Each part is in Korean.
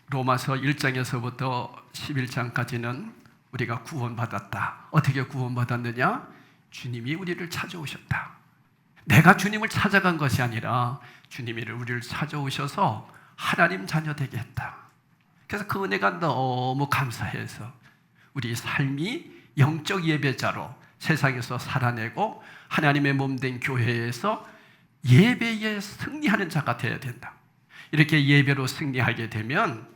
로마서 1장에서부터 11장까지는 우리가 구원받았다. 어떻게 구원받았느냐? 주님이 우리를 찾아오셨다. 내가 주님을 찾아간 것이 아니라 주님이 우리를 찾아오셔서 하나님 자녀 되게 했다. 그래서 그 은혜가 너무 감사해서 우리 삶이 영적 예배자로 세상에서 살아내고 하나님의 몸된 교회에서 예배에 승리하는 자가 되어야 된다. 이렇게 예배로 승리하게 되면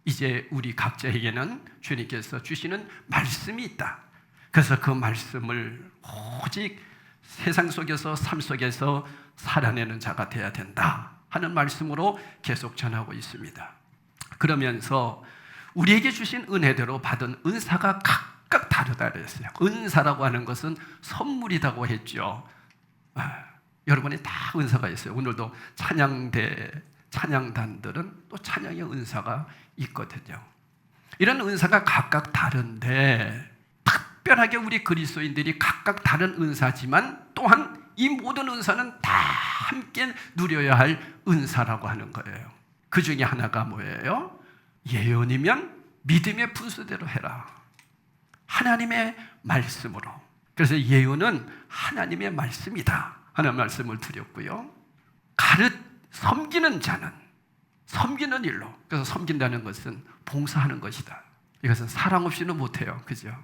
이제 우리 각자에게는 주님께서 주시는 말씀이 있다. 그래서 그 말씀을 오직 세상 속에서 삶 속에서 살아내는 자가 되어야 된다 하는 말씀으로 계속 전하고 있습니다. 그러면서 우리에게 주신 은혜대로 받은 은사가 각각 다르다 그랬어요. 은사라고 하는 것은 선물이라고 했죠. 여러분이 다 은사가 있어요. 오늘도 찬양단들은 또 찬양의 은사가 있거든요. 이런 은사가 각각 다른데 특별하게 우리 그리스도인들이 각각 다른 은사지만 또한 이 모든 은사는 다 함께 누려야 할 은사라고 하는 거예요. 그 중에 하나가 뭐예요? 예언이면 믿음의 분수대로 해라. 하나님의 말씀으로. 그래서 예언은 하나님의 말씀이다 하는 말씀을 드렸고요. 섬기는 자는 섬기는 일로. 그래서 섬긴다는 것은 봉사하는 것이다. 이것은 사랑 없이는 못해요. 그죠?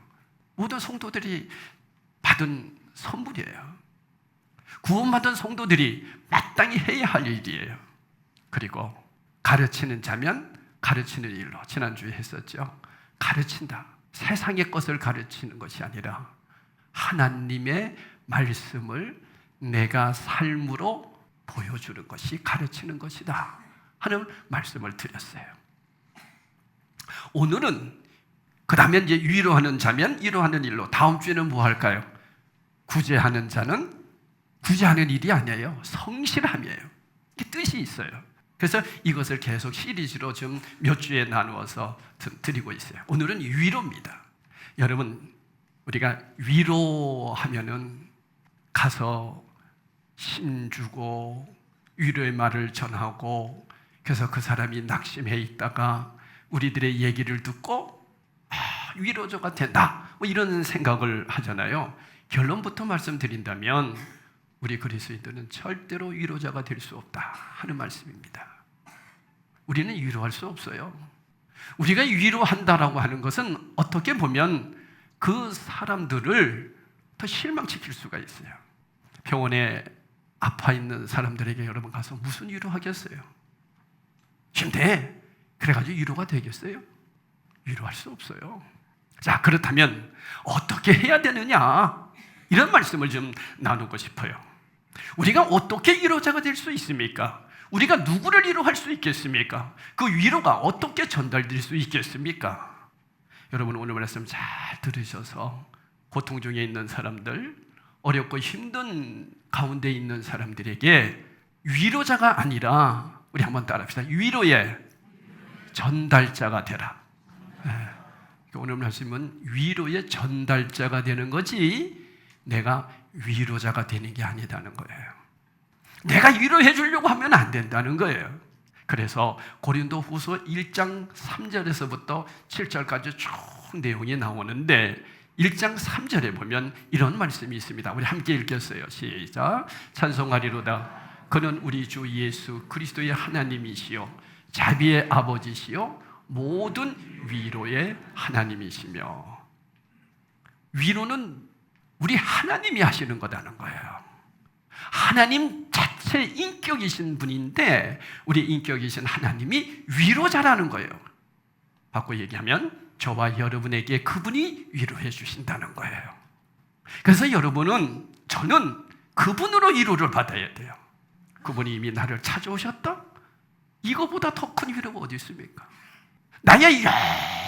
모든 성도들이 받은 선물이에요. 구원받은 성도들이 마땅히 해야 할 일이에요. 그리고 가르치는 자면 가르치는 일로. 지난주에 했었죠. 가르친다. 세상의 것을 가르치는 것이 아니라 하나님의 말씀을 내가 삶으로 보여주는 것이 가르치는 것이다 하는 말씀을 드렸어요. 오늘은 그 다음에 이제 위로하는 자면 위로하는 일로. 다음 주에는 뭐 할까요? 구제하는 자는 구제하는 일이 아니에요. 성실함이에요. 이게 뜻이 있어요. 그래서 이것을 계속 시리즈로 좀 몇 주에 나누어서 드리고 있어요. 오늘은 위로입니다. 여러분, 우리가 위로하면은 가서 힘주고 위로의 말을 전하고 그래서 그 사람이 낙심해 있다가 우리들의 얘기를 듣고 위로자가 된다 뭐 이런 생각을 하잖아요. 결론부터 말씀드린다면 우리 그리스도인들은 절대로 위로자가 될 수 없다 하는 말씀입니다. 우리는 위로할 수 없어요. 우리가 위로한다라고 하는 것은 어떻게 보면 그 사람들을 더 실망시킬 수가 있어요. 병원에 아파 있는 사람들에게 여러분 가서 무슨 위로하겠어요? 힘내! 그래가지고 위로가 되겠어요? 위로할 수 없어요. 자, 그렇다면 어떻게 해야 되느냐? 이런 말씀을 좀 나누고 싶어요. 우리가 어떻게 위로자가 될 수 있습니까? 우리가 누구를 위로할 수 있겠습니까? 그 위로가 어떻게 전달될 수 있겠습니까? 여러분, 오늘 말씀 잘 들으셔서 고통 중에 있는 사람들, 어렵고 힘든 가운데 있는 사람들에게 위로자가 아니라 우리 한번 따라합시다. 위로의 전달자가 되라. 오늘 말씀은 위로의 전달자가 되는 거지 내가 위로자가 되는 게 아니다는 거예요. 내가 위로해 주려고 하면 안 된다는 거예요. 그래서 고린도 후서 1장 3절에서부터 7절까지 쭉 내용이 나오는데 1장 3절에 보면 이런 말씀이 있습니다. 우리 함께 읽겠어요. 시작. 찬송하리로다. 그는 우리 주 예수 그리스도의 하나님이시요 자비의 아버지시요 모든 위로의 하나님이시며. 위로는 우리 하나님이 하시는 거라는 거예요. 하나님 자체 인격이신 분인데 우리 인격이신 하나님이 위로자라는 거예요. 바꿔 얘기하면 저와 여러분에게 그분이 위로해 주신다는 거예요. 그래서 여러분은, 저는 그분으로 위로를 받아야 돼요. 그분이 이미 나를 찾아오셨다? 이거보다 더 큰 위로가 어디 있습니까? 나의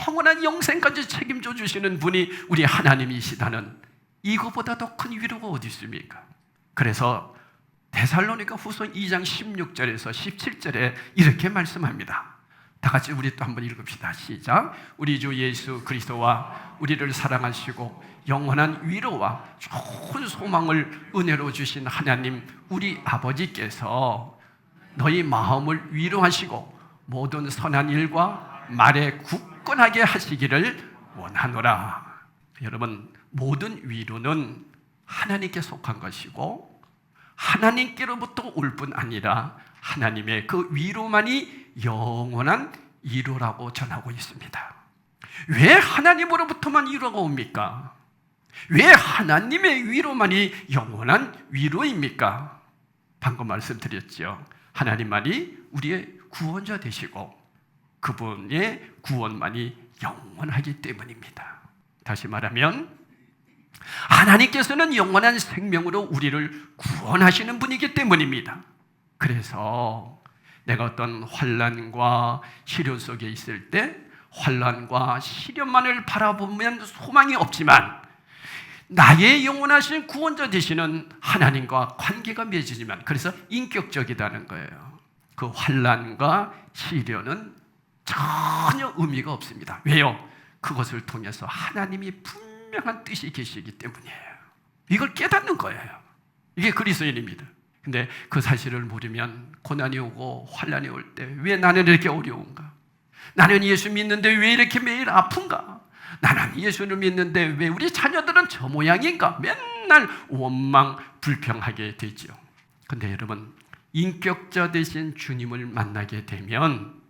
영원한 영생까지 책임져 주시는 분이 우리 하나님이시다는 이거보다 더 큰 위로가 어디 있습니까? 그래서 데살로니가 후서 2장 16절에서 17절에 이렇게 말씀합니다. 다 같이 우리 또 한번 읽읍시다. 시작. 우리 주 예수 그리스도와 우리를 사랑하시고 영원한 위로와 좋은 소망을 은혜로 주신 하나님 우리 아버지께서 너희 마음을 위로하시고 모든 선한 일과 말에 굳건하게 하시기를 원하노라. 여러분, 모든 위로는 하나님께 속한 것이고 하나님께로부터 올 뿐 아니라 하나님의 그 위로만이 영원한 위로라고 전하고 있습니다. 왜 하나님으로부터만 위로가 옵니까? 왜 하나님의 위로만이 영원한 위로입니까? 방금 말씀드렸죠. 하나님만이 우리의 구원자 되시고 그분의 구원만이 영원하기 때문입니다. 다시 말하면 하나님께서는 영원한 생명으로 우리를 구원하시는 분이기 때문입니다. 그래서 내가 어떤 환난과 시련 속에 있을 때 환난과 시련만을 바라보면 소망이 없지만 나의 영원하신 구원자 되시는 하나님과 관계가 맺어지면, 그래서 인격적이다는 거예요. 그 환난과 시련은 전혀 의미가 없습니다. 왜요? 그것을 통해서 하나님이 분명한 뜻이 계시기 때문이에요. 이걸 깨닫는 거예요. 이게 그리스도인입니다. 근데 그 사실을 모르면 고난이 오고 환난이 올 때 왜 나는 이렇게 어려운가? 나는 예수 믿는데 왜 이렇게 매일 아픈가? 나는 예수를 믿는데 왜 우리 자녀들은 저 모양인가? 맨날 원망, 불평하게 되죠. 근데 여러분, 인격자 되신 주님을 만나게 되면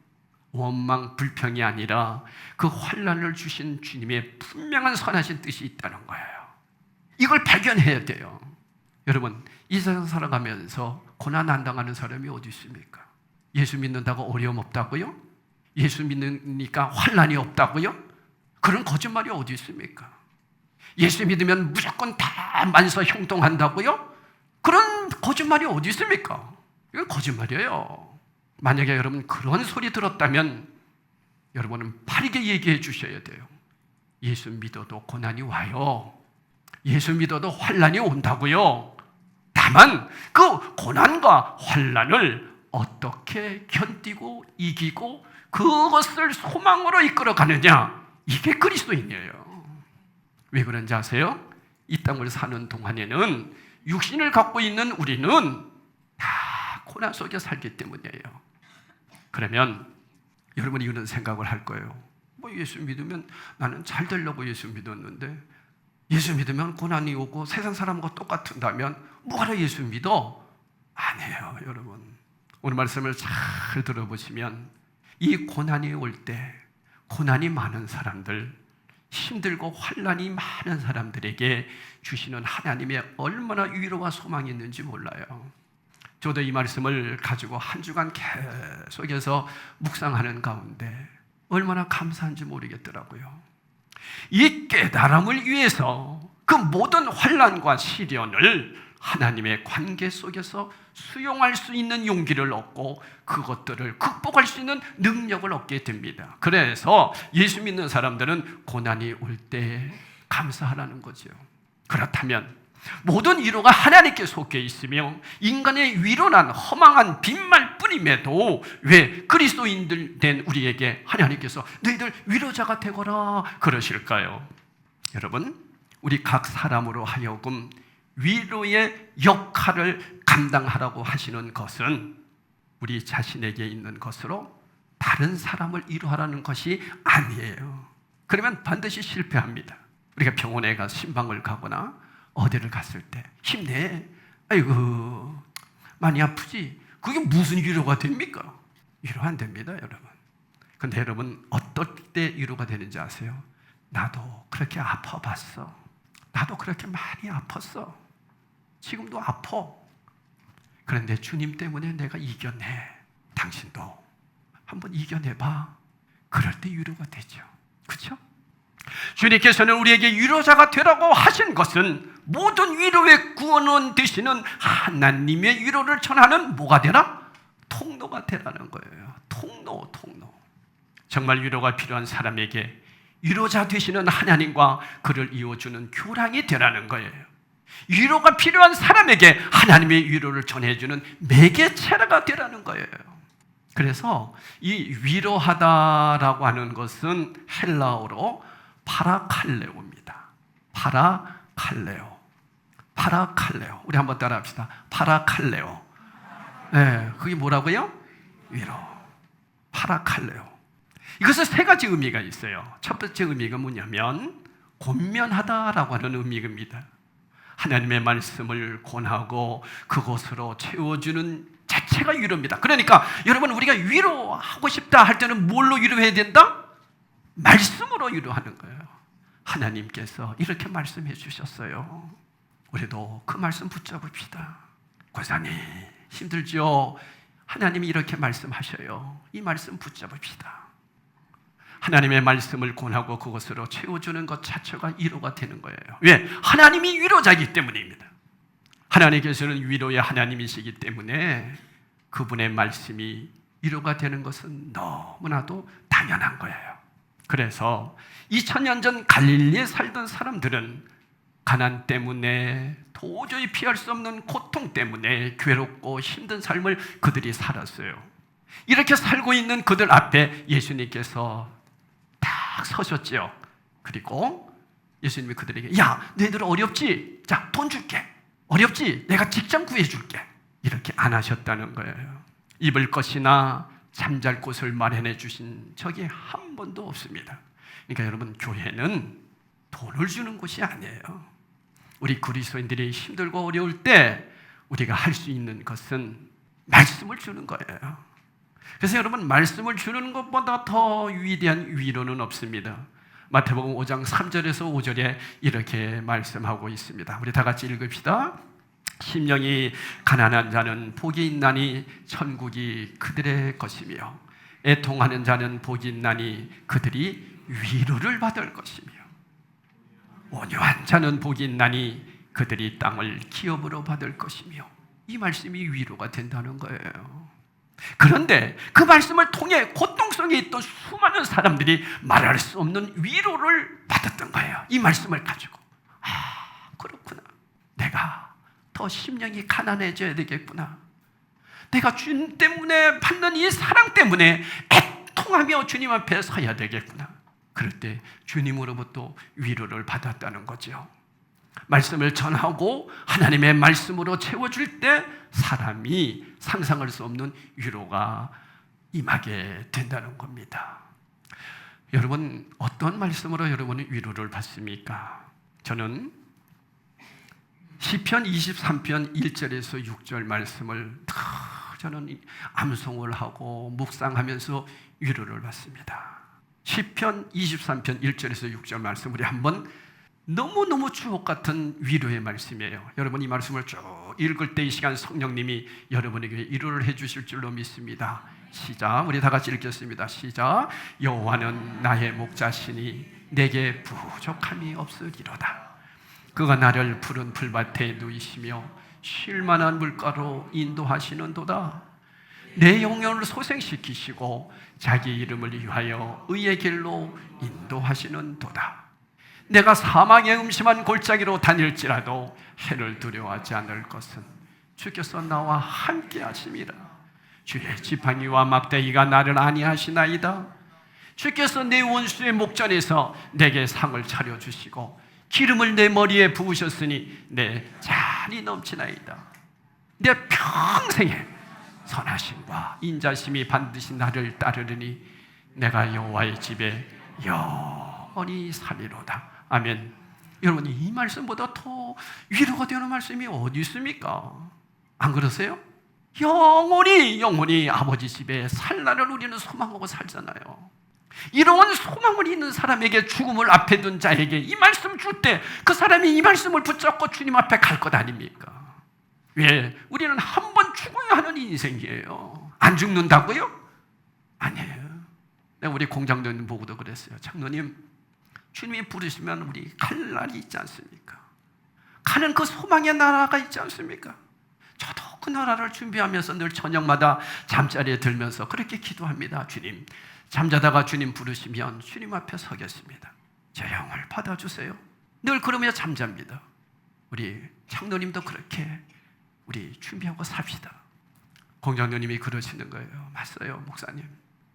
원망, 불평이 아니라 그 환난을 주신 주님의 분명한 선하신 뜻이 있다는 거예요. 이걸 발견해야 돼요. 여러분, 이 세상 살아가면서 고난 안 당하는 사람이 어디 있습니까? 예수 믿는다고 어려움 없다고요? 예수 믿으니까 환난이 없다고요? 그런 거짓말이 어디 있습니까? 예수 믿으면 무조건 다 만사 형통한다고요? 그런 거짓말이 어디 있습니까? 이건 거짓말이에요. 만약에 여러분 그런 소리 들었다면 여러분은 바르게 얘기해 주셔야 돼요. 예수 믿어도 고난이 와요. 예수 믿어도 환난이 온다고요. 다만 그 고난과 환난을 어떻게 견디고 이기고 그것을 소망으로 이끌어가느냐, 이게 그리스도인이에요. 왜 그런지 아세요? 이 땅을 사는 동안에는 육신을 갖고 있는 우리는 다 고난 속에 살기 때문이에요. 그러면 여러분이 이런 생각을 할 거예요. 뭐 예수 믿으면 나는 잘 되려고 예수 믿었는데 예수 믿으면 고난이 오고 세상 사람과 똑같다면 뭐하러 예수 믿어? 아니에요, 여러분. 오늘 말씀을 잘 들어보시면 이 고난이 올 때 고난이 많은 사람들, 힘들고 환난이 많은 사람들에게 주시는 하나님의 얼마나 위로와 소망이 있는지 몰라요. 저도 이 말씀을 가지고 한 주간 계속해서 묵상하는 가운데 얼마나 감사한지 모르겠더라고요. 이 깨달음을 위해서 그 모든 환난과 시련을 하나님의 관계 속에서 수용할 수 있는 용기를 얻고 그것들을 극복할 수 있는 능력을 얻게 됩니다. 그래서 예수 믿는 사람들은 고난이 올 때 감사하라는 거죠. 그렇다면 모든 위로가 하나님께 속해 있으며 인간의 위로란 허망한 빈말 뿐임에도 왜 그리스도인들 된 우리에게 하나님께서 너희들 위로자가 되거라 그러실까요? 여러분, 우리 각 사람으로 하여금 위로의 역할을 감당하라고 하시는 것은 우리 자신에게 있는 것으로 다른 사람을 위로하라는 것이 아니에요. 그러면 반드시 실패합니다. 우리가 병원에 가서 신방을 가거나 어디를 갔을 때 힘내, 아이고 많이 아프지, 그게 무슨 위로가 됩니까? 위로 안 됩니다, 여러분. 근데 여러분 어떨 때 위로가 되는지 아세요? 나도 그렇게 아파봤어. 나도 그렇게 많이 아팠어. 지금도 아파. 그런데 주님 때문에 내가 이겨내. 당신도 한번 이겨내봐. 그럴 때 위로가 되죠. 그렇죠? 주님께서는 우리에게 위로자가 되라고 하신 것은 모든 위로의 구원원 되시는 하나님의 위로를 전하는 뭐가 되라? 통로가 되라는 거예요. 통로. 정말 위로가 필요한 사람에게 위로자 되시는 하나님과 그를 이어주는 교랑이 되라는 거예요. 위로가 필요한 사람에게 하나님의 위로를 전해주는 매개체가 되라는 거예요. 그래서 이 위로하다라고 하는 것은 헬라어로 파라칼레오입니다. 파라칼레오. 우리 한번 따라합시다. 파라칼레오. 네, 그게 뭐라고요? 위로. 파라칼레오. 이것은 세 가지 의미가 있어요. 첫 번째 의미가 뭐냐면 권면하다라고 하는 의미입니다. 하나님의 말씀을 권하고 그것으로 채워주는 자체가 위로입니다. 그러니까 여러분, 우리가 위로하고 싶다 할 때는 뭘로 위로해야 된다? 말씀으로 위로하는 거예요. 하나님께서 이렇게 말씀해 주셨어요. 우리도 그 말씀 붙잡읍시다. 권사님 힘들죠? 하나님이 이렇게 말씀하셔요. 이 말씀 붙잡읍시다. 하나님의 말씀을 권하고 그것으로 채워주는 것 자체가 위로가 되는 거예요. 왜? 하나님이 위로자이기 때문입니다. 하나님께서는 위로의 하나님이시기 때문에 그분의 말씀이 위로가 되는 것은 너무나도 당연한 거예요. 그래서 2000년 전 갈릴리에 살던 사람들은 가난 때문에 도저히 피할 수 없는 고통 때문에 괴롭고 힘든 삶을 그들이 살았어요. 이렇게 살고 있는 그들 앞에 예수님께서 딱 서셨죠. 그리고 예수님이 그들에게, 야, 너희들 어렵지? 자, 돈 줄게. 어렵지? 내가 직장 구해줄게. 이렇게 안 하셨다는 거예요. 입을 것이나 잠잘 곳을 마련해 주신 적이 한 번도 없습니다. 그러니까 여러분, 교회는 돈을 주는 곳이 아니에요. 우리 그리스도인들이 힘들고 어려울 때 우리가 할 수 있는 것은 말씀을 주는 거예요. 그래서 여러분, 말씀을 주는 것보다 더 위대한 위로는 없습니다. 마태복음 5장 3절에서 5절에 이렇게 말씀하고 있습니다. 우리 다 같이 읽읍시다. 심령이 가난한 자는 복이 있나니 천국이 그들의 것이며 애통하는 자는 복이 있나니 그들이 위로를 받을 것이며 온유한 자는 복이 있나니 그들이 땅을 기업으로 받을 것이며, 이 말씀이 위로가 된다는 거예요. 그런데 그 말씀을 통해 고통속에 있던 수많은 사람들이 말할 수 없는 위로를 받았던 거예요. 이 말씀을 가지고, 아, 그렇구나. 내가 더 심령이 가난해져야 되겠구나. 내가 주님 때문에 받는 이 사랑 때문에 애통하며 주님 앞에 서야 되겠구나. 그럴 때 주님으로부터 위로를 받았다는 거죠. 말씀을 전하고 하나님의 말씀으로 채워줄 때 사람이 상상할 수 없는 위로가 임하게 된다는 겁니다. 여러분, 어떤 말씀으로 여러분이 위로를 받습니까? 저는 시편 23편 1절에서 6절 말씀을 저는 암송을 하고 묵상하면서 위로를 받습니다. 시편 23편 1절에서 6절 말씀, 우리 한번 너무너무 주옥 같은 위로의 말씀이에요. 여러분, 이 말씀을 쭉 읽을 때 이 시간 성령님이 여러분에게 위로를 해주실 줄로 믿습니다. 시작. 우리 다 같이 읽겠습니다. 시작. 여호와는 나의 목자시니 내게 부족함이 없으리로다. 그가 나를 푸른 풀밭에 누이시며 쉴만한 물가로 인도하시는도다. 내 영혼을 소생시키시고 자기 이름을 위하여 의의 길로 인도하시는도다. 내가 사망의 음심한 골짜기로 다닐지라도 해를 두려워하지 않을 것은 주께서 나와 함께 하심이라. 주의 지팡이와 막대기가 나를 안위하시나이다. 주께서 내 원수의 목전에서 내게 상을 차려주시고 기름을 내 머리에 부으셨으니 내 잔이 넘치나이다. 내 평생에 선하심과 인자심이 반드시 나를 따르리니 내가 여호와의 집에 영원히 살리로다. 아멘. 여러분, 이 말씀보다 더 위로가 되는 말씀이 어디 있습니까? 안 그러세요? 영원히 아버지 집에 살 날을 우리는 소망하고 살잖아요. 이런 소망을 있는 사람에게, 죽음을 앞에 둔 자에게 이 말씀 줄 때 그 사람이 이 말씀을 붙잡고 주님 앞에 갈 것 아닙니까? 왜? 우리는 한 번 죽어야 하는 인생이에요. 안 죽는다고요? 아니에요. 내가 우리 공장장님 보고도 그랬어요. 장로님, 주님이 부르시면 우리 갈 날이 있지 않습니까? 가는 그 소망의 나라가 있지 않습니까? 저도 그 나라를 준비하면서 늘 저녁마다 잠자리에 들면서 그렇게 기도합니다. 주님, 잠자다가 주님 부르시면 주님 앞에 서겠습니다. 제 영을 받아주세요. 늘 그러며 잠잡니다. 우리 장로님도 그렇게 우리 준비하고 삽시다. 공장장님이 그러시는 거예요. 맞어요, 목사님.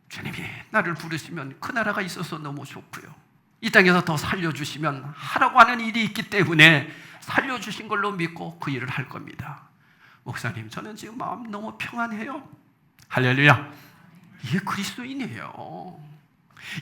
주님이 나를 부르시면 그 나라가 있어서 너무 좋고요. 이 땅에서 더 살려주시면 하라고 하는 일이 있기 때문에 살려주신 걸로 믿고 그 일을 할 겁니다. 목사님, 저는 지금 마음 너무 평안해요. 할렐루야. 이게 그리스도인이에요.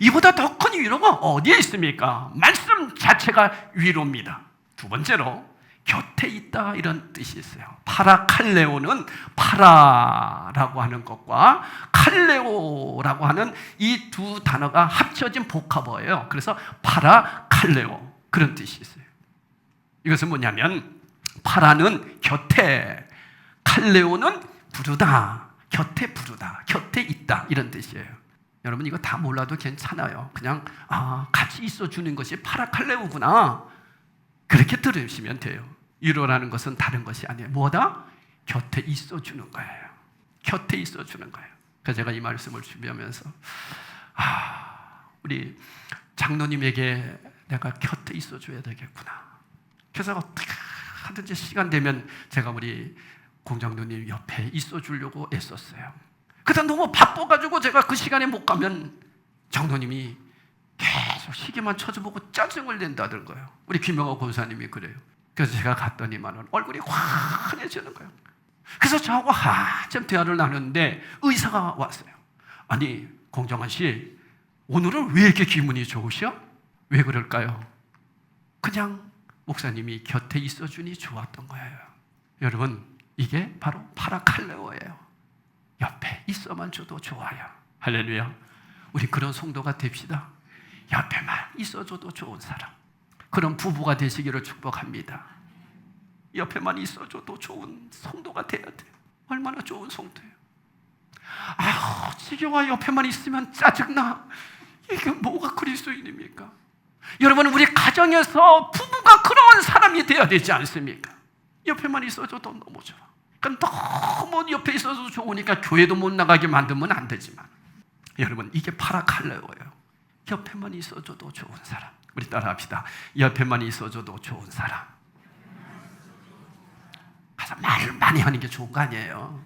이보다 더 큰 위로가 어디에 있습니까? 말씀 자체가 위로입니다. 두 번째로 곁에 있다 이런 뜻이 있어요. 파라칼레오는 파라라고 하는 것과 칼레오라고 하는 이 두 단어가 합쳐진 복합어예요. 그래서 파라칼레오 그런 뜻이 있어요. 이것은 뭐냐면 파라는 곁에, 칼레오는 부르다, 곁에 부르다, 곁에 있다 이런 뜻이에요. 여러분 이거 다 몰라도 괜찮아요. 그냥 같이 있어주는 것이 파라칼레오구나 그렇게 들으시면 돼요. 위로라는 것은 다른 것이 아니에요. 뭐다? 곁에 있어주는 거예요. 곁에 있어주는 거예요. 그래서 제가 이 말씀을 준비하면서 우리 장로님에게 내가 곁에 있어줘야 되겠구나. 그래서 어떻게 하든지 시간 되면 제가 우리 공장로님 옆에 있어주려고 애썼어요. 그러다 너무 바빠가지고 제가 그 시간에 못 가면 장로님이 계속 시계만 쳐다보고 짜증을 낸다는 거예요. 우리 김영호 권사님이 그래요. 그래서 제가 갔더니만 얼굴이 환해지는 거예요. 그래서 저하고 한참 대화를 나누는데 의사가 왔어요. 아니 공정한 씨 오늘은 왜 이렇게 기분이 좋으셔? 왜 그럴까요? 그냥 목사님이 곁에 있어주니 좋았던 거예요. 여러분 이게 바로 파라칼레오예요. 옆에 있어만 줘도 좋아요. 할렐루야. 우리 그런 성도가 됩시다. 옆에만 있어줘도 좋은 사람. 그런 부부가 되시기를 축복합니다. 옆에만 있어줘도 좋은 성도가 돼야 돼요. 얼마나 좋은 성도예요. 지겨워 옆에만 있으면 짜증나. 이게 뭐가 그리스도인입니까? 여러분 우리 가정에서 부부가 그런 사람이 돼야 되지 않습니까? 옆에만 있어줘도 너무 좋아. 그러니까 너무 옆에 있어도 좋으니까 교회도 못 나가게 만들면 안 되지만 여러분 이게 파라칼레오예요. 옆에만 있어줘도 좋은 사람. 우리 따라합시다. 옆에만 있어줘도 좋은 사람. 가서 말을 많이 하는 게 좋은 거 아니에요.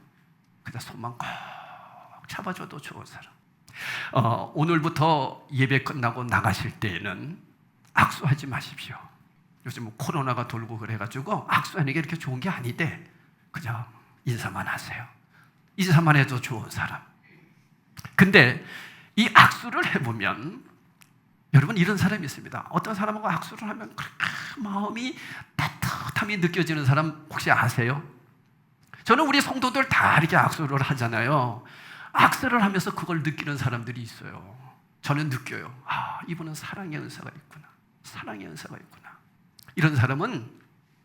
그냥 손만 꼭 잡아줘도 좋은 사람. 오늘부터 예배 끝나고 나가실 때에는 악수하지 마십시오. 요즘 뭐 코로나가 돌고 그래가지고 악수하는 게 이렇게 좋은 게 아닌데 그냥 인사만 하세요. 인사만 해도 좋은 사람. 근데 이 악수를 해보면 여러분 이런 사람이 있습니다. 어떤 사람하고 악수를 하면 그렇게 마음이 따뜻함이 느껴지는 사람 혹시 아세요? 저는 우리 성도들 다 이렇게 악수를 하잖아요. 악수를 하면서 그걸 느끼는 사람들이 있어요. 저는 느껴요. 이분은 사랑의 은사가 있구나. 사랑의 은사가 있구나. 이런 사람은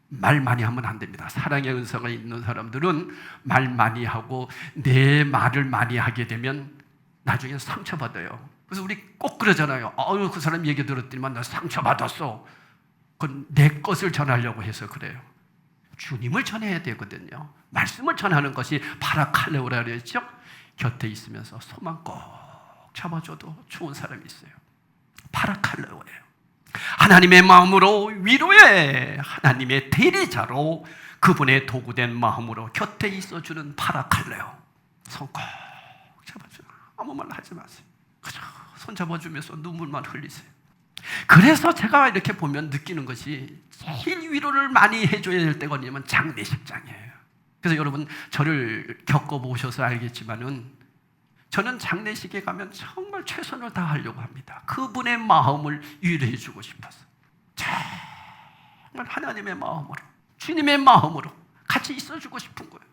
말 많이 하면 안 됩니다. 사랑의 은사가 있는 사람들은 말 많이 하고 내 말을 많이 하게 되면 나중에 상처받아요. 그래서 우리 꼭 그러잖아요. 그 사람 얘기 들었더니만 나 상처받았어. 그건 내 것을 전하려고 해서 그래요. 주님을 전해야 되거든요. 말씀을 전하는 것이 파라칼레오라 그랬죠. 곁에 있으면서 손만 꼭 잡아줘도 좋은 사람이 있어요. 파라칼레오예요. 하나님의 마음으로 위로해 하나님의 대리자로 그분의 도구된 마음으로 곁에 있어주는 파라칼레오. 손 꼭 잡아줘. 아무 말 하지 마세요. 그저 손 잡아주면서 눈물만 흘리세요. 그래서 제가 이렇게 보면 느끼는 것이 제일 위로를 많이 해줘야 될 때가 뭐냐면 장례식장이에요. 그래서 여러분 저를 겪어보셔서 알겠지만은 저는 장례식에 가면 정말 최선을 다하려고 합니다. 그분의 마음을 위로해 주고 싶어서 정말 하나님의 마음으로 주님의 마음으로 같이 있어주고 싶은 거예요.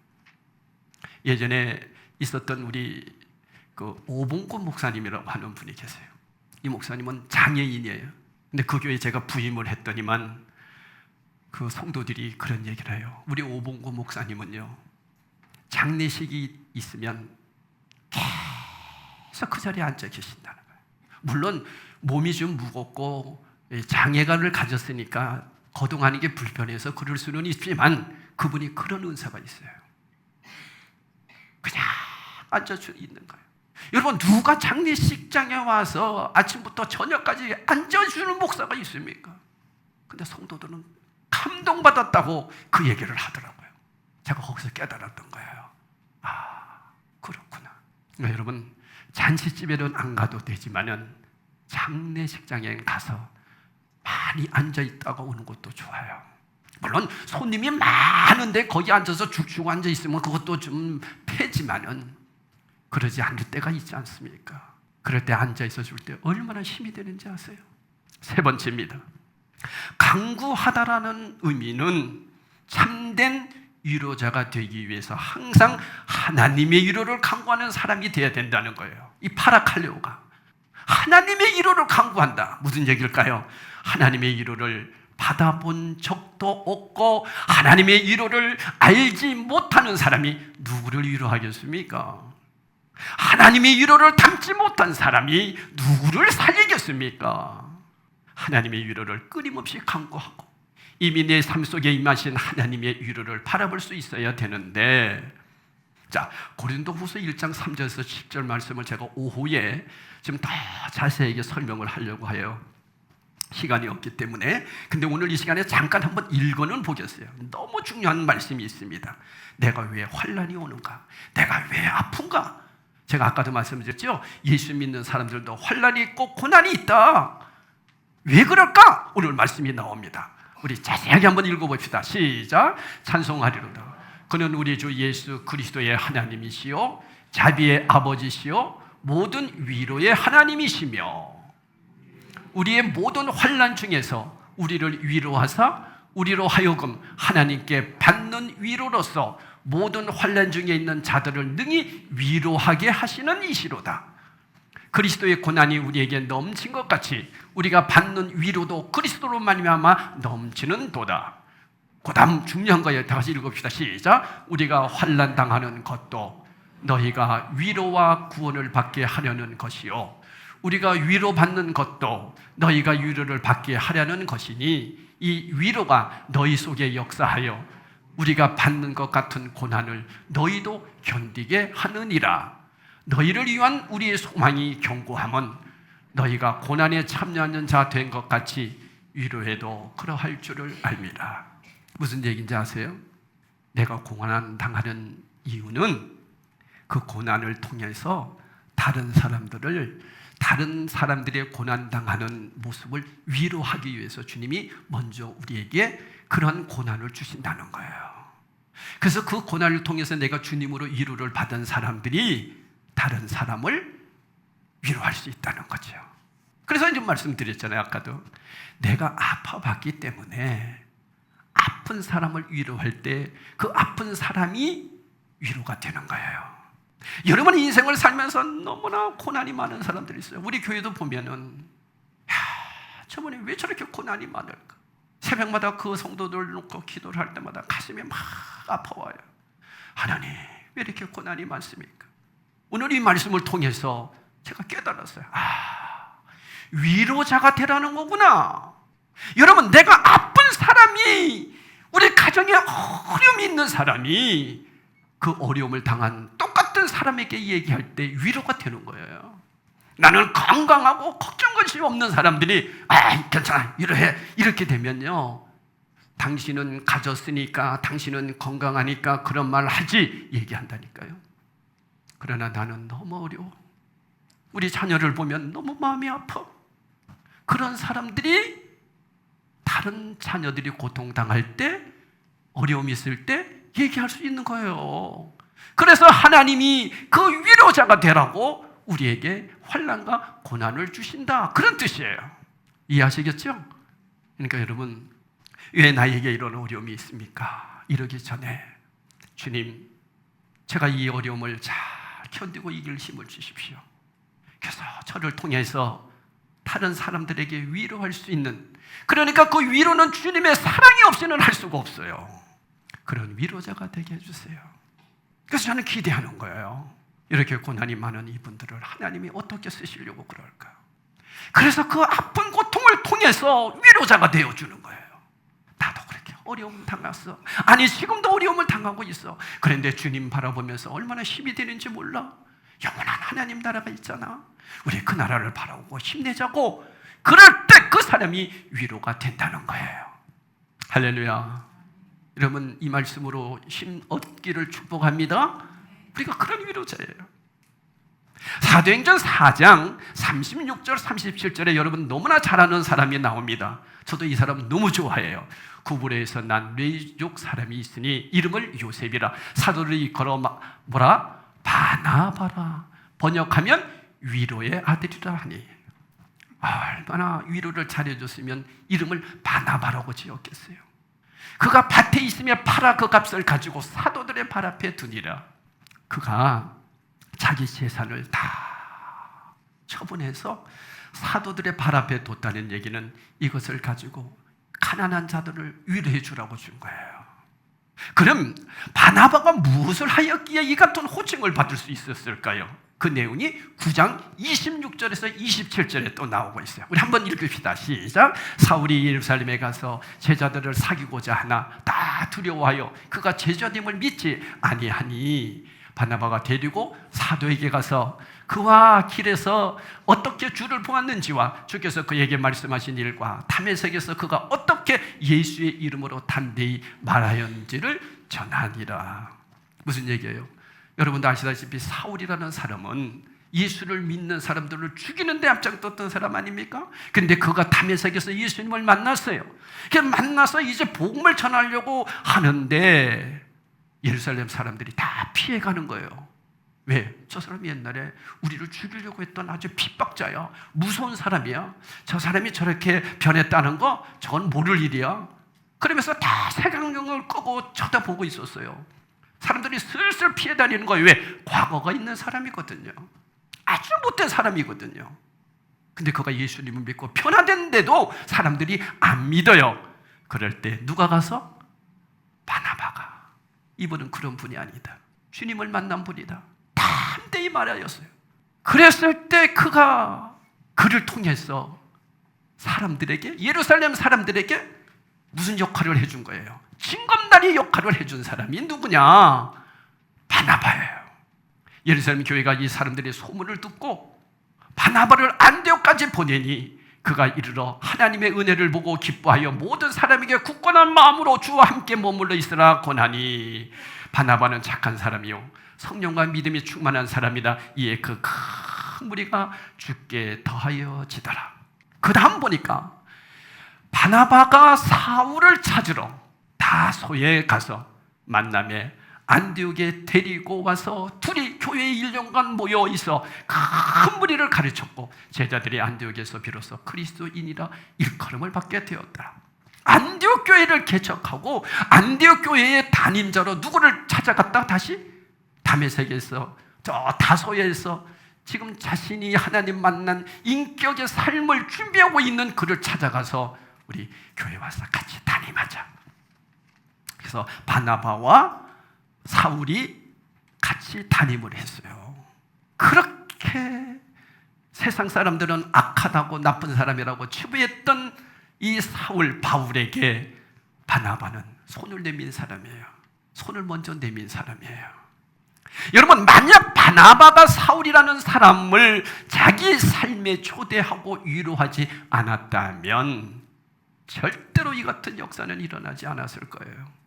예전에 있었던 우리 그 오봉권 목사님이라고 하는 분이 계세요. 이 목사님은 장애인이에요. 근데 그 교회에 제가 부임을 했더니만 그 성도들이 그런 얘기를 해요. 우리 오봉권 목사님은요 장례식이 있으면 계속 그 자리에 앉아 계신다는 거예요. 물론 몸이 좀 무겁고 장애가를 가졌으니까 거동하는 게 불편해서 그럴 수는 있지만 그분이 그런 은사가 있어요. 그냥 앉아 있는 거예요. 여러분 누가 장례식장에 와서 아침부터 저녁까지 앉아주는 목사가 있습니까? 근데 성도들은 감동받았다고 그 얘기를 하더라고요. 제가 거기서 깨달았던 거예요. 그렇구나. 그러니까 여러분 잔치집에는 안 가도 되지만은 장례식장에 가서 많이 앉아있다가 오는 것도 좋아요. 물론 손님이 많은데 거기 앉아서 죽죽 앉아있으면 그것도 좀 패지만은 그러지 않을 때가 있지 않습니까? 그럴 때 앉아 있어 줄 때 얼마나 힘이 되는지 아세요? 세 번째입니다. 강구하다라는 의미는 참된 위로자가 되기 위해서 항상 하나님의 위로를 강구하는 사람이 되어야 된다는 거예요. 이 파라칼레오가 하나님의 위로를 강구한다. 무슨 얘기일까요? 하나님의 위로를 받아본 적도 없고 하나님의 위로를 알지 못하는 사람이 누구를 위로하겠습니까? 하나님의 위로를 담지 못한 사람이 누구를 살리겠습니까? 하나님의 위로를 끊임없이 강구하고 이미 내 삶 속에 임하신 하나님의 위로를 바라볼 수 있어야 되는데, 자, 고린도후서 1장 3절에서 10절 말씀을 제가 오후에 지금 더 자세하게 설명을 하려고 해요. 시간이 없기 때문에. 근데 오늘 이 시간에 잠깐 한번 읽어는 보겠어요. 너무 중요한 말씀이 있습니다. 내가 왜 환난이 오는가? 내가 왜 아픈가? 제가 아까도 말씀드렸죠. 예수 믿는 사람들도 환난이 있고 고난이 있다. 왜 그럴까? 오늘 말씀이 나옵니다. 우리 자세하게 한번 읽어봅시다. 시작. 찬송하리로다. 그는 우리 주 예수 그리스도의 하나님이시요 자비의 아버지시요 모든 위로의 하나님이시며 우리의 모든 환난 중에서 우리를 위로하사 우리로 하여금 하나님께 받는 위로로서 모든 환난 중에 있는 자들을 능히 위로하게 하시는 이시로다. 그리스도의 고난이 우리에게 넘친 것 같이 우리가 받는 위로도 그리스도로 말미암아 넘치는 도다. 그 다음 중요한 거예요. 다시 읽읍시다. 시작. 우리가 환난 당하는 것도 너희가 위로와 구원을 받게 하려는 것이요 우리가 위로받는 것도 너희가 위로를 받게 하려는 것이니 이 위로가 너희 속에 역사하여 우리가 받는 것 같은 고난을 너희도 견디게 하느니라. 너희를 위한 우리의 소망이 견고함은 너희가 고난에 참여하는 자 된 것 같이 위로해도 그러할 줄을 알미라. 무슨 얘기인지 아세요? 내가 고난 당하는 이유는 그 고난을 통해서 다른 사람들의 고난 당하는 모습을 위로하기 위해서 주님이 먼저 우리에게 그런 고난을 주신다는 거예요. 그래서 그 고난을 통해서 내가 주님으로 위로를 받은 사람들이 다른 사람을 위로할 수 있다는 거죠. 그래서 이제 말씀드렸잖아요. 아까도 내가 아파봤기 때문에 아픈 사람을 위로할 때 그 아픈 사람이 위로가 되는 거예요. 여러분 인생을 살면서 너무나 고난이 많은 사람들이 있어요. 우리 교회도 보면은 저번에 왜 저렇게 고난이 많을까? 새벽마다 그 성도들 놓고 기도를 할 때마다 가슴이 막 아파와요. 하나님 왜 이렇게 고난이 많습니까? 오늘 이 말씀을 통해서 제가 깨달았어요. 위로자가 되라는 거구나. 여러분 내가 아픈 사람이 우리 가정에 어려움이 있는 사람이 그 어려움을 당한 똑같은 사람에게 얘기할 때 위로가 되는 거예요. 나는 건강하고 걱정것이 없는 사람들이 괜찮아 위로해 이렇게 되면요 당신은 가졌으니까 당신은 건강하니까 그런 말 하지 얘기한다니까요. 그러나 나는 너무 어려워. 우리 자녀를 보면 너무 마음이 아파. 그런 사람들이 다른 자녀들이 고통당할 때 어려움이 있을 때 얘기할 수 있는 거예요. 그래서 하나님이 그 위로자가 되라고 우리에게 환난과 고난을 주신다. 그런 뜻이에요. 이해하시겠죠? 그러니까 여러분 왜 나에게 이런 어려움이 있습니까? 이러기 전에 주님 제가 이 어려움을 잘 견디고 이길 힘을 주십시오. 그래서 저를 통해서 다른 사람들에게 위로할 수 있는, 그러니까 그 위로는 주님의 사랑이 없이는 할 수가 없어요. 그런 위로자가 되게 해주세요. 그래서 저는 기대하는 거예요. 이렇게 고난이 많은 이분들을 하나님이 어떻게 쓰시려고 그럴까? 그래서 그 아픈 고통을 통해서 위로자가 되어주는 거예요. 나도 그렇게 어려움 당했어. 아니 지금도 어려움을 당하고 있어. 그런데 주님 바라보면서 얼마나 힘이 되는지 몰라. 영원한 하나님 나라가 있잖아. 우리 그 나라를 바라보고 힘내자고. 그럴 때 그 사람이 위로가 된다는 거예요. 할렐루야. 여러분 이 말씀으로 힘 얻기를 축복합니다. 우리가 그런 위로자예요. 사도행전 4장 36절 37절에 여러분 너무나 잘 아는 사람이 나옵니다. 저도 이 사람 너무 좋아해요. 구브레에서 난 레이족 사람이 있으니 이름을 요셉이라. 사도를 일컬어 뭐라? 바나바라. 번역하면 위로의 아들이라 하니. 얼마나 위로를 잘해줬으면 이름을 바나바라고 지었겠어요. 그가 밭에 있으며 팔아 그 값을 가지고 사도들의 발 앞에 두니라. 그가 자기 재산을 다 처분해서 사도들의 발 앞에 뒀다는 얘기는 이것을 가지고 가난한 자들을 위로해 주라고 준 거예요. 그럼 바나바가 무엇을 하였기에 이 같은 호칭을 받을 수 있었을까요? 그 내용이 9장 26절에서 27절에 또 나오고 있어요. 우리 한번 읽읍시다. 시작. 사울이 예루살렘에 가서 제자들을 사귀고자 하나 다 두려워하여 그가 제자됨을 믿지 아니하니 바나바가 데리고 사도에게 가서 그와 길에서 어떻게 주를 보았는지와 주께서 그에게 말씀하신 일과 다메섹에서 그가 어떻게 예수의 이름으로 담대히 말하였는지를 전하니라. 무슨 얘기예요? 여러분도 아시다시피 사울이라는 사람은 예수를 믿는 사람들을 죽이는 데 앞장섰던 사람 아닙니까? 그런데 그가 다메섹에서 예수님을 만났어요. 만나서 이제 복음을 전하려고 하는데 예루살렘 사람들이 다 피해가는 거예요. 왜? 저 사람이 옛날에 우리를 죽이려고 했던 아주 핍박자야. 무서운 사람이야. 저 사람이 저렇게 변했다는 거 저건 모를 일이야. 그러면서 다 색안경을 끄고 쳐다보고 있었어요. 사람들이 슬슬 피해 다니는 거예요. 왜? 과거가 있는 사람이거든요. 아주 못된 사람이거든요. 근데 그가 예수님을 믿고 변화됐는데도 사람들이 안 믿어요. 그럴 때 누가 가서? 바나바가. 이분은 그런 분이 아니다. 주님을 만난 분이다. 담대히 말하였어요. 그랬을 때 그가 그를 통해서 사람들에게, 예루살렘 사람들에게 무슨 역할을 해준 거예요? 징검다리 역할을 해준 사람이 누구냐? 바나바예요. 예루살렘 교회가 이 사람들의 소문을 듣고 바나바를 안디옥까지 보내니 그가 이르러 하나님의 은혜를 보고 기뻐하여 모든 사람에게 굳건한 마음으로 주와 함께 머물러 있으라 권하니. 바나바는 착한 사람이요 성령과 믿음이 충만한 사람이다. 이에 그 큰 무리가 주께 더하여 지더라. 그 다음 보니까 바나바가 사울을 찾으러 다소에 가서 만남에 안디옥에 데리고 와서 둘이 교회에 1년간 모여 있어 큰 무리를 가르쳤고 제자들이 안디옥에서 비로소 그리스도인이라 일컬음을 받게 되었다. 안디옥 교회를 개척하고 안디옥 교회의 담임자로 누구를 찾아갔다? 다시 다메섹에서 저 다소에서 지금 자신이 하나님 만난 인격의 삶을 준비하고 있는 그를 찾아가서 우리 교회 와서 같이 담임하자. 그래서 바나바와 사울이 같이 담임을 했어요. 그렇게 세상 사람들은 악하다고 나쁜 사람이라고 치부했던 이 사울 바울에게 바나바는 손을 내민 사람이에요. 손을 먼저 내민 사람이에요. 여러분, 만약 바나바가 사울이라는 사람을 자기 삶에 초대하고 위로하지 않았다면 절대로 이 같은 역사는 일어나지 않았을 거예요.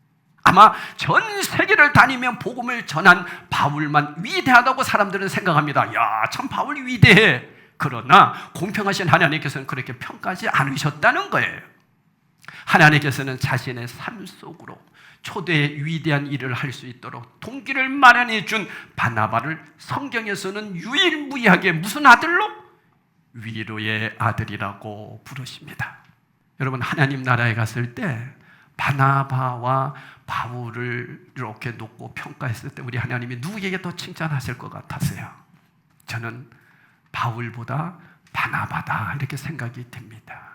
아마 전 세계를 다니며 복음을 전한 바울만 위대하다고 사람들은 생각합니다. 야, 참 바울이 위대해. 그러나 공평하신 하나님께서는 그렇게 평가하지 않으셨다는 거예요. 하나님께서는 자신의 삶 속으로 초대의 위대한 일을 할 수 있도록 동기를 마련해 준 바나바를 성경에서는 유일무이하게 무슨 아들로? 위로의 아들이라고 부르십니다. 여러분, 하나님 나라에 갔을 때 바나바와 바울을 이렇게 놓고 평가했을 때 우리 하나님이 누구에게 더 칭찬하실 것 같았어요? 저는 바울보다 바나바다 이렇게 생각이 됩니다.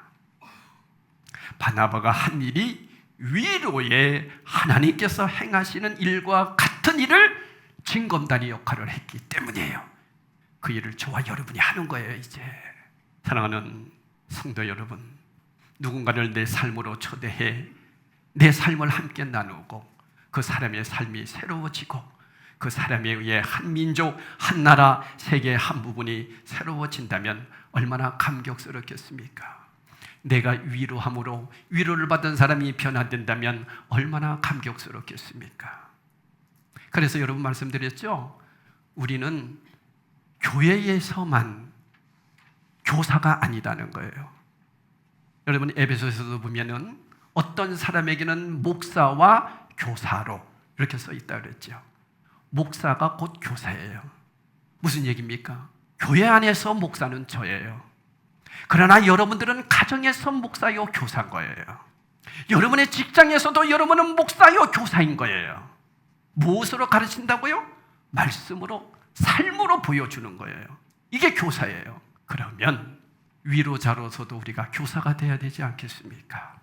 바나바가 한 일이 위로에 하나님께서 행하시는 일과 같은 일을 징검다리 역할을 했기 때문이에요. 그 일을 저와 여러분이 하는 거예요. 이제 사랑하는 성도 여러분, 누군가를 내 삶으로 초대해 내 삶을 함께 나누고 그 사람의 삶이 새로워지고 그 사람에 의해 한 민족, 한 나라, 세계의 한 부분이 새로워진다면 얼마나 감격스럽겠습니까? 내가 위로함으로 위로를 받은 사람이 변화된다면 얼마나 감격스럽겠습니까? 그래서 여러분 말씀드렸죠? 우리는 교회에서만 교사가 아니다는 거예요. 여러분 에베소서도 보면은 어떤 사람에게는 목사와 교사로 이렇게 써 있다 그랬죠. 목사가 곧 교사예요. 무슨 얘기입니까? 교회 안에서 목사는 저예요. 그러나 여러분들은 가정에서 목사요 교사인 거예요. 여러분의 직장에서도 여러분은 목사요 교사인 거예요. 무엇으로 가르친다고요? 말씀으로, 삶으로 보여주는 거예요. 이게 교사예요. 그러면 위로자로서도 우리가 교사가 돼야 되지 않겠습니까?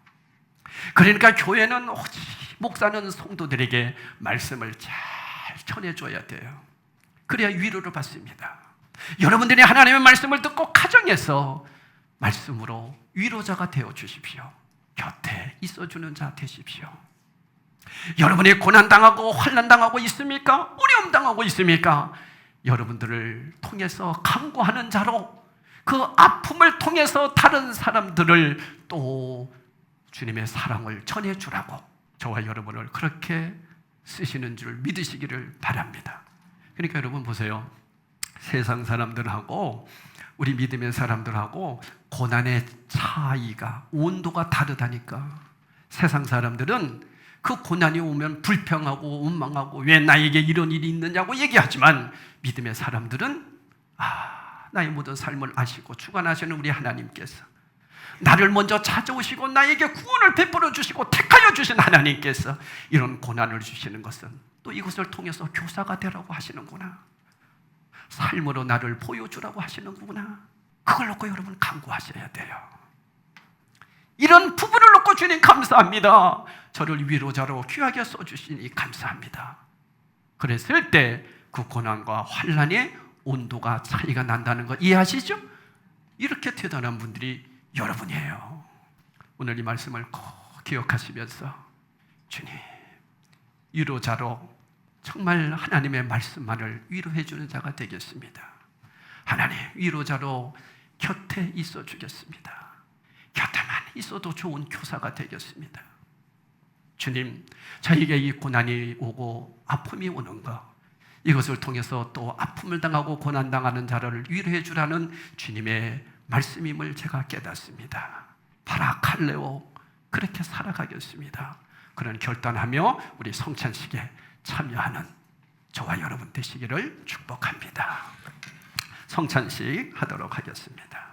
그러니까 교회는 오직 목사는 성도들에게 말씀을 잘 전해줘야 돼요. 그래야 위로를 받습니다. 여러분들이 하나님의 말씀을 듣고 가정에서 말씀으로 위로자가 되어 주십시오. 곁에 있어주는 자 되십시오. 여러분이 고난당하고 환난당하고 있습니까? 어려움당하고 있습니까? 여러분들을 통해서 간구하는 자로 그 아픔을 통해서 다른 사람들을 또 주님의 사랑을 전해주라고 저와 여러분을 그렇게 쓰시는 줄 믿으시기를 바랍니다. 그러니까 여러분 보세요. 세상 사람들하고 우리 믿음의 사람들하고 고난의 차이가, 온도가 다르다니까. 세상 사람들은 그 고난이 오면 불평하고 원망하고 왜 나에게 이런 일이 있느냐고 얘기하지만 믿음의 사람들은 나의 모든 삶을 아시고 주관하시는 우리 하나님께서, 나를 먼저 찾아오시고 나에게 구원을 베풀어 주시고 택하여 주신 하나님께서 이런 고난을 주시는 것은 또 이것을 통해서 교사가 되라고 하시는구나, 삶으로 나를 보여주라고 하시는구나. 그걸 놓고 여러분 간구하셔야 돼요. 이런 부분을 놓고 주님 감사합니다. 저를 위로자로 귀하게 써주시니 감사합니다. 그랬을 때 그 고난과 환난의 온도가 차이가 난다는 거 이해하시죠? 이렇게 대단한 분들이 여러분이에요. 오늘 이 말씀을 꼭 기억하시면서 주님, 위로자로 정말 하나님의 말씀만을 위로해 주는 자가 되겠습니다. 하나님, 위로자로 곁에 있어 주겠습니다. 곁에만 있어도 좋은 교사가 되겠습니다. 주님, 저에게 이 고난이 오고 아픔이 오는 것, 이것을 통해서 또 아픔을 당하고 고난당하는 자를 위로해 주라는 주님의 말씀임을 제가 깨닫습니다. 바라칼레오 그렇게 살아가겠습니다. 그런 결단하며 우리 성찬식에 참여하는 저와 여러분 되시기를 축복합니다. 성찬식 하도록 하겠습니다.